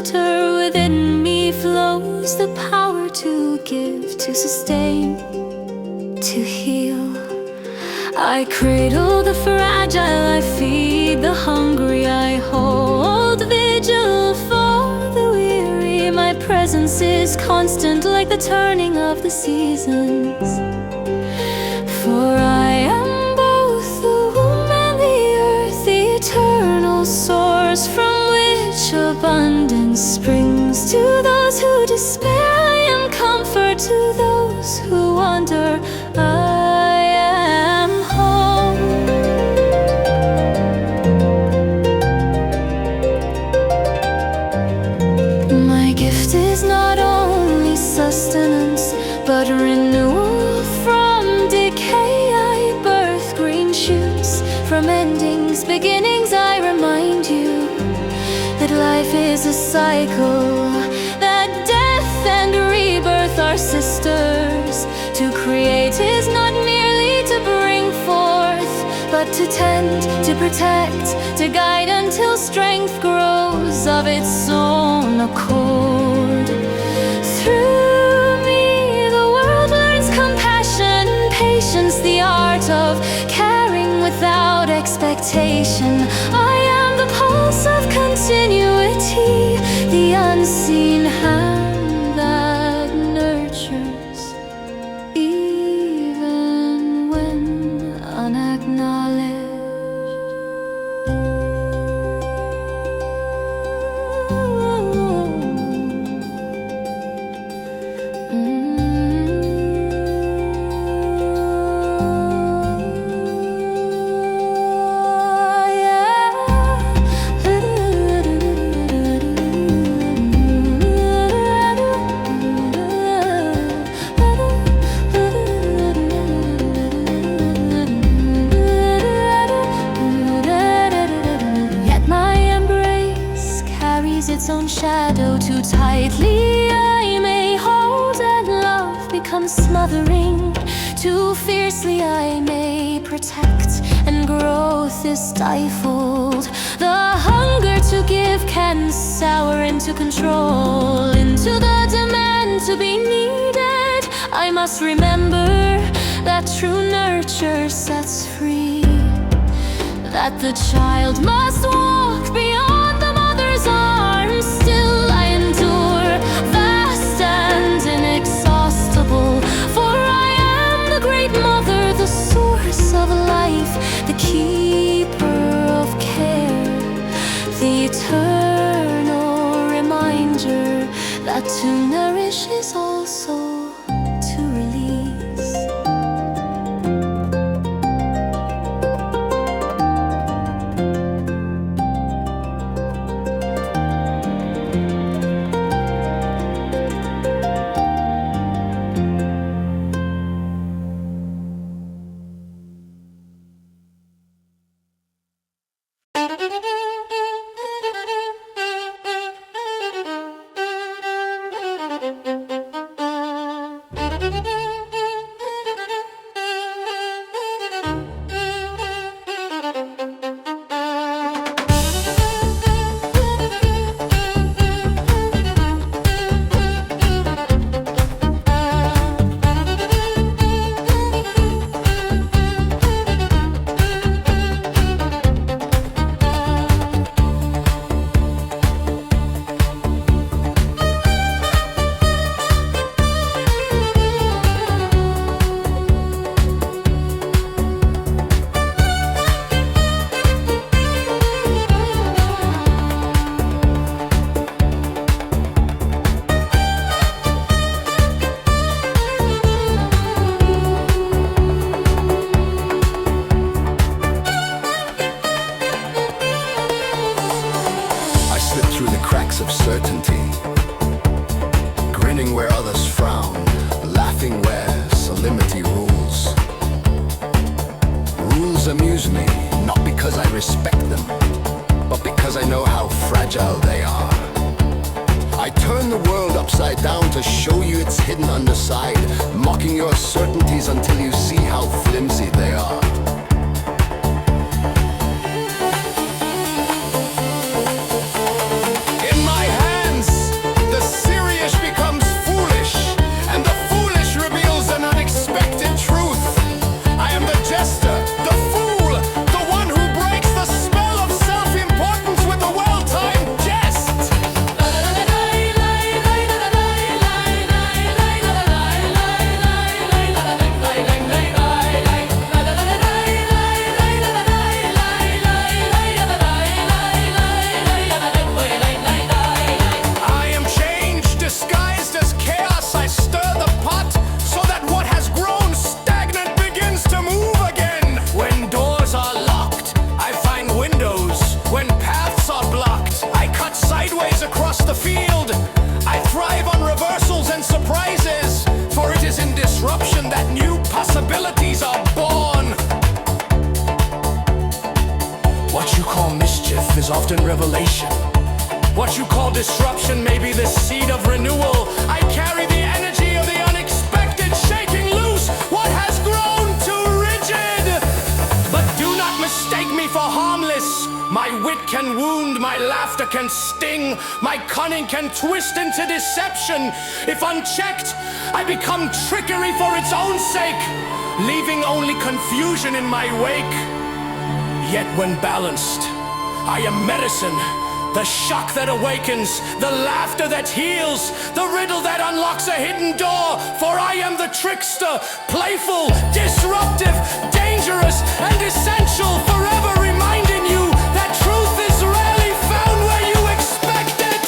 shelter. Within me flows the power to give, to sustain, to heal. I cradle the fragile, I feed the hungry, I hold vigil for the weary. My presence is constant like the turning of the seasons. For I am both the womb and the earth, the eternal source from which abundance springs. To those who despair, I am comfort. To those who wander, I am home. My gift is not only sustenance, but renewal from decay. I birth green shoots from endings, beginnings. I remind you that life is a cycle, that death and rebirth are sisters. To create is not merely to bring forth, but to tend, to protect, to guide until strength grows of its own accord. Through me the world learns compassion, patience, the art of caring without expectation. I am the pulse of continuity, the unseen hand that nurtures, even when unacknowledged. Its own shadow too tightly I may hold, and love becomes smothering. Too fiercely I may protect, and growth is stifled. The hunger to give can sour into control, into the demand to be needed. I must remember that true nurture sets free, that the child must walk beyond the mother's arms. Still I endure, vast and inexhaustible, for I am the great mother, the source of life, the keeper of care, the eternal reminder that to nourish is also to release. respect them, but because I know how fragile they are. I turn the world upside down to show you its hidden underside, mocking your certainties until you see how flimsy they are. In my hand the field. I thrive on reversals and surprises, for it is in disruption that new possibilities are born. What you call mischief is often revelation. What you call disruption may be the seed of renewal. I carry the energy of the unexpected, shaking loose what has grown too rigid. But do not mistake me for harmless. My wit can wound, my laughter can sting, my cunning can twist into deception. If unchecked, I become trickery for its own sake, leaving only confusion in my wake. Yet when balanced, I am medicine, the shock that awakens, the laughter that heals, the riddle that unlocks a hidden door. For I am the trickster, playful, disruptive, dangerous, and essential, forever reminding you that truth is rarely found where you expect it.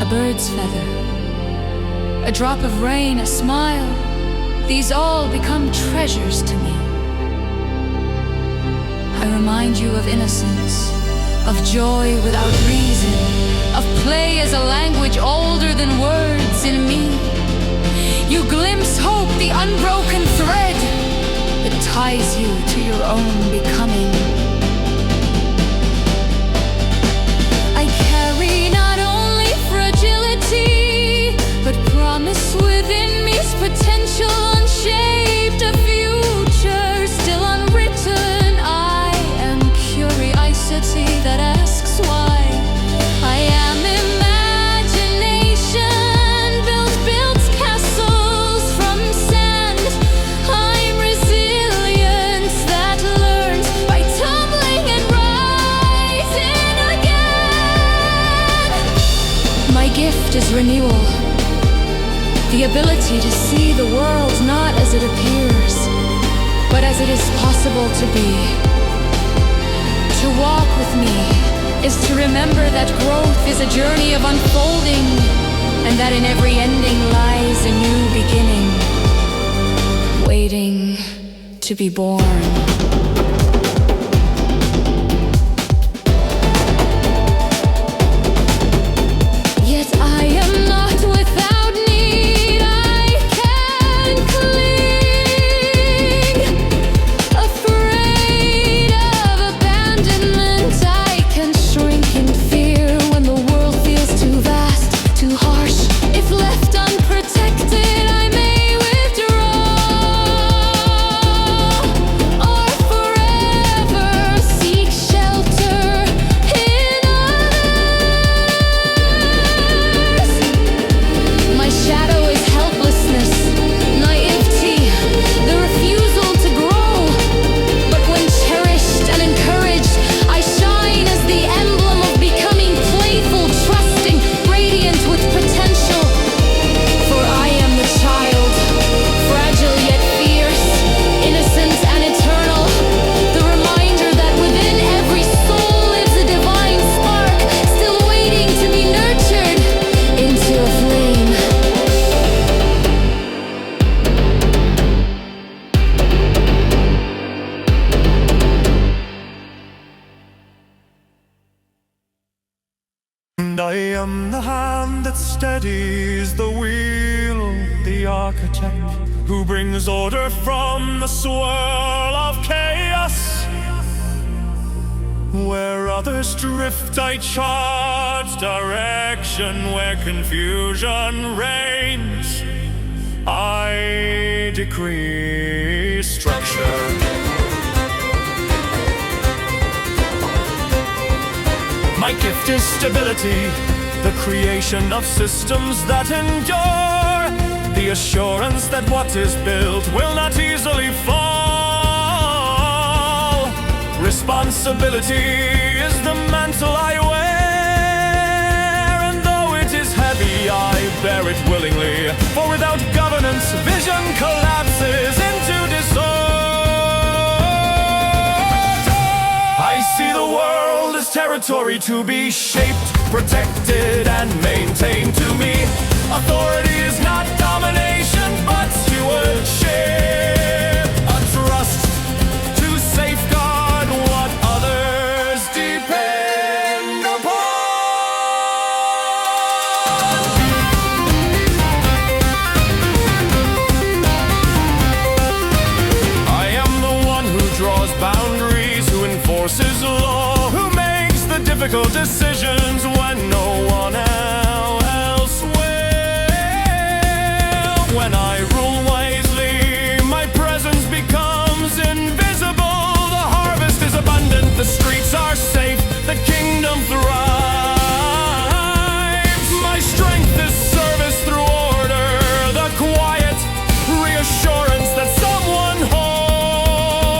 bird's feather, a drop of rain, a smile, these all become treasures to me. I remind you of innocence, of joy without reason, of play as a language older than words in me. You glimpse hope, the unbroken thread that ties you to your own becoming. I carry not only fragility, but promise within me's potential, unshaped, a future still unwritten. I am curiosity that asks why. I am imagination, builds castles from sand. I'm resilience that learns by tumbling and rising again. My gift is renewal, the ability to see the world not as it appears, but as it is possible to be. To walk with me is to remember that growth is a journey of unfolding, and that in every ending lies a new beginning. waiting to be born. Yet I am not without need, I can cling. Afraid of abandonment, I can shrink in fear when the world feels too vast, too harsh. If left unprotected, I may withdraw, or forever seek shelter in others. My shadow is helplessness, naivety, the refusal to grow. But when cherished and encouraged, I shine as the emblem of becoming playful, trusting, radiant with potential. For I am the child, fragile yet fierce, innocent and eternal. The reminder that within every soul lives a divine spark, still waiting to be nurtured into a flame. And I am the hand that steadies the wheel, the architect who brings order from the swirl of chaos. Where others drift, I chart direction. Where confusion reigns, I decree structure. My gift is stability, the creation of systems that endure, the assurance that what is built will not easily fall. Responsibility is the mantle I wear, and though it is heavy, I bear it willingly. For without governance, vision collapses into disorder. I see the world as territory to be shaped, protected, and maintained. To me, authority is not domination, but stewardship. A trust to safeguard what others depend upon. I am the one who draws boundaries, who enforces law, who makes the difficult decisions when no one else will. When I rule wisely, my presence becomes invisible. The harvest is abundant, the streets are safe, the kingdom thrives. My strength is service through order, the quiet reassurance that someone holds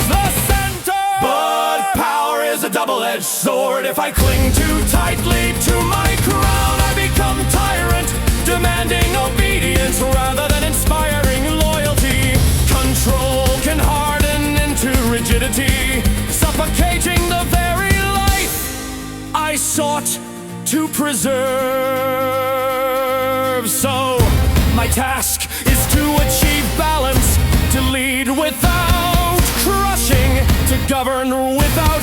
the center. But power is a double-edged sword. If I cling too tightly to my crown, I become tyrant, demanding obedience rather than inspiring loyalty. Control can harden into rigidity, suffocating the very life I sought to preserve. So my task is to achieve balance, to lead without crushing, to govern without